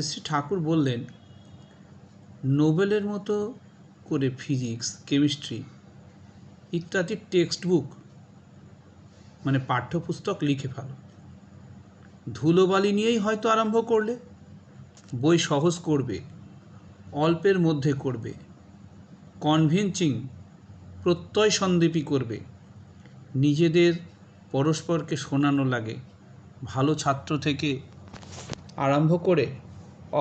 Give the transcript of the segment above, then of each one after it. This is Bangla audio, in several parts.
শ্রী ঠাকুর বললেন, নোবেলের মতো করে ফিজিক্স, কেমিস্ট্রি ইত্যাদি টেক্সট বুক মানে পাঠ্যপুস্তক লিখে ফেলো। ধুলোবালি নিয়েই হয়তো আরম্ভ করলে, বই সহজ করবে, অল্পের মধ্যে করবে, কনভিন্সিং প্রত্যয় সন্দীপী করবে, নিজেদের পরস্পরকে শোনানো লাগে, ভালো ছাত্র থেকে আরম্ভ করে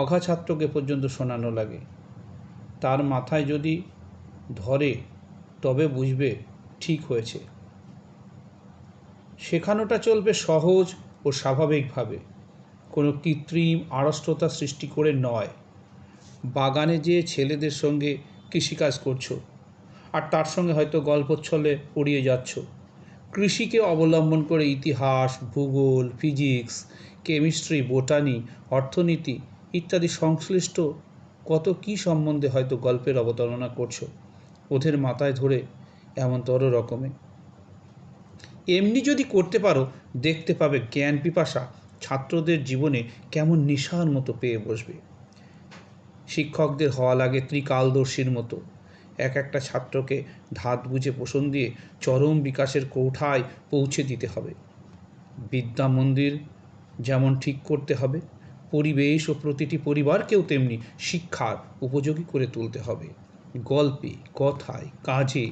অঘা ছাত্রকে পর্যন্ত শোনানো লাগে। তার মাথায় যদি ধরে তবে বুঝবে ঠিক হয়েছে। শেখানোটা চলবে সহজ ও স্বাভাবিকভাবে, কোনো কৃত্রিম আড়ষ্টতা সৃষ্টি করে নয়। বাগানে যেয়ে ছেলেদের সঙ্গে কৃষিকাজ করছো আর তার সঙ্গে হয়তো গল্পচ্ছলে উড়িয়ে যাচ্ছ। কৃষিকে অবলম্বন করে ইতিহাস, ভূগোল, ফিজিক্স, কেমিস্ট্রি, বোটানি, অর্থনীতি ইত্যাদি সংশ্লিষ্ট কত কী সম্বন্ধে হয়তো গল্পের অবতারণা করছো ওদের মাথায় ধরে এমনতর রকমে। এমনি যদি করতে পারো, দেখতে পাবে জ্ঞান পিপাসা ছাত্রদের জীবনে কেমন নেশার মতো পেয়ে বসবে। শিক্ষকদের হওয়া লাগে ত্রিকালদর্শীর মতো, এক একটা ছাত্রকে ধাত বুঝে পোষণ দিয়ে চরম বিকাশের কৌঠায় পৌঁছে দিতে হবে। বিদ্যা মন্দির যেমন ঠিক করতে হবে, পরিবেশ ও প্রতিটি পরিবারকেও তেমনি শিক্ষার উপযোগী করে তুলতে হবে। গল্পে, কথায়, কাজে,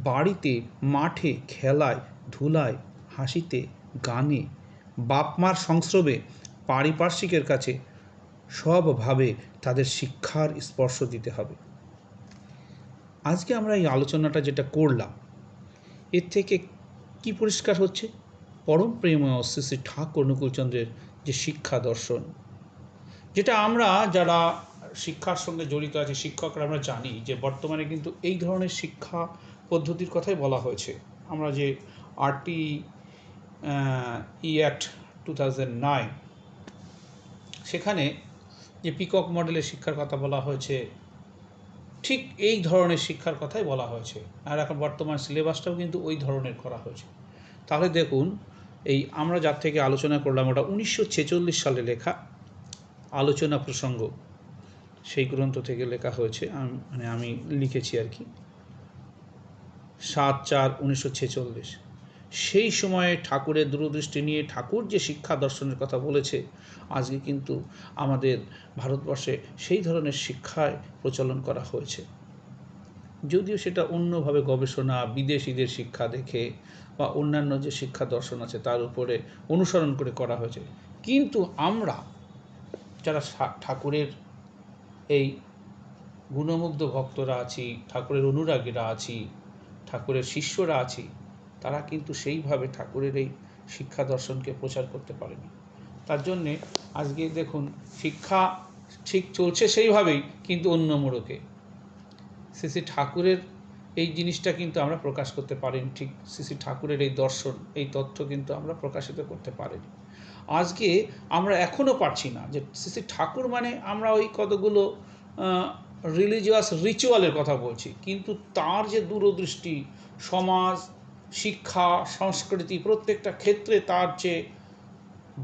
বাড়িতে, মাঠে, খেলায়, ধুলায়, হাসিতে, গানে, বাপ মার সংস্রবে, পারিপার্শ্বিকের কাছে সবভাবে তাদের শিক্ষার স্পর্শ দিতে হবে। আজকে আমরা এই আলোচনাটা যেটা করলাম, এর থেকে কি পরিষ্কার হচ্ছে? পরম প্রেমময় শ্রী শ্রী ঠাকুর অনুকূলচন্দ্রের যে শিক্ষা দর্শন, যেটা আমরা যারা শিক্ষার সঙ্গে জড়িত আছে শিক্ষকরা আমরা জানি যে বর্তমানে কিন্তু এই ধরনের শিক্ষা পদ্ধতির কথাই বলা হয়েছে। আমরা যে RTE অ্যাক্ট 2009, সেখানে যে পিকক মডেলের শিক্ষার কথা বলা হয়েছে, ঠিক এই ধরনের শিক্ষার কথাই বলা হয়েছে। আর এখন বর্তমান সিলেবাসটাও কিন্তু ওই ধরনের করা হয়েছে। তাহলে দেখুন, এই আমরা যার থেকে আলোচনা করলাম ওটা 1946 সালে লেখা আলোচনা প্রসঙ্গ, সেই গ্রন্থ থেকে লেখা হয়েছে, আমি লিখেছি আর কি, 7/4/1946। সেই সময়ে ঠাকুরের দূরদৃষ্টি নিয়ে ঠাকুর যে শিক্ষা দর্শনের কথা বলেছে, আজকে কিন্তু আমাদের ভারতবর্ষে সেই ধরনের শিক্ষায় প্রচলন করা হয়েছে। যদিও সেটা অন্যভাবে গবেষণা, বিদেশিদের শিক্ষা দেখে বা অন্যান্য যে শিক্ষা দর্শন আছে তার উপরে অনুসরণ করে করা হয়েছে, কিন্তু আমরা যারা ঠাকুরের এই গুণমুগ্ধ ভক্তরা আছি, ঠাকুরের অনুরাগীরা আছি, ঠাকুরের শিষ্যরা আছি, তারা কিন্তু সেইভাবে ঠাকুরের এই শিক্ষা দর্শনকে প্রচার করতে পারেনি। তার জন্যে আজকে দেখুন, শিক্ষা ঠিক চলছে সেইভাবেই, কিন্তু অন্য মোড়কে। শ্রী শ্রী ঠাকুরের এই জিনিসটা কিন্তু আমরা প্রকাশ করতে পারিনি, ঠিক শ্রী শ্রী ঠাকুরের এই দর্শন, এই তথ্য কিন্তু আমরা প্রকাশিত করতে পারিনি। আজকে আমরা এখনও পারছি না যে শ্রী শ্রী ঠাকুর মানে আমরা ওই কতগুলো রিলিজিয়াস রিচুয়ালের কথা বলছি, কিন্তু তার যে দূরদৃষ্টি, সমাজ, শিক্ষা, সংস্কৃতি প্রত্যেকটা ক্ষেত্রে তার যে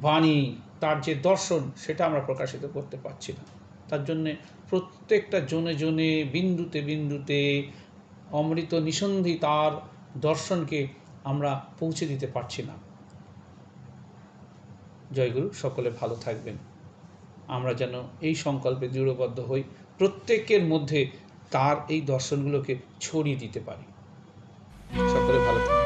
বাণী, তার যে দর্শন, সেটা আমরা প্রকাশিত করতে পারছি না। তার জন্যে প্রত্যেকটা জনে জনে, বিন্দুতে বিন্দুতে অমৃত নিঃসন্ধি তার দর্শনকে আমরা পৌঁছে দিতে পারছি না। জয়গুরু, সকলে ভালো থাকবেন। আমরা যেন এই সংকল্পে দৃঢ়বদ্ধ হই, প্রত্যেকের মধ্যে তার এই দর্শনগুলোকে ছড়িয়ে দিতে পারি। সকলে ভালো থাকবেন।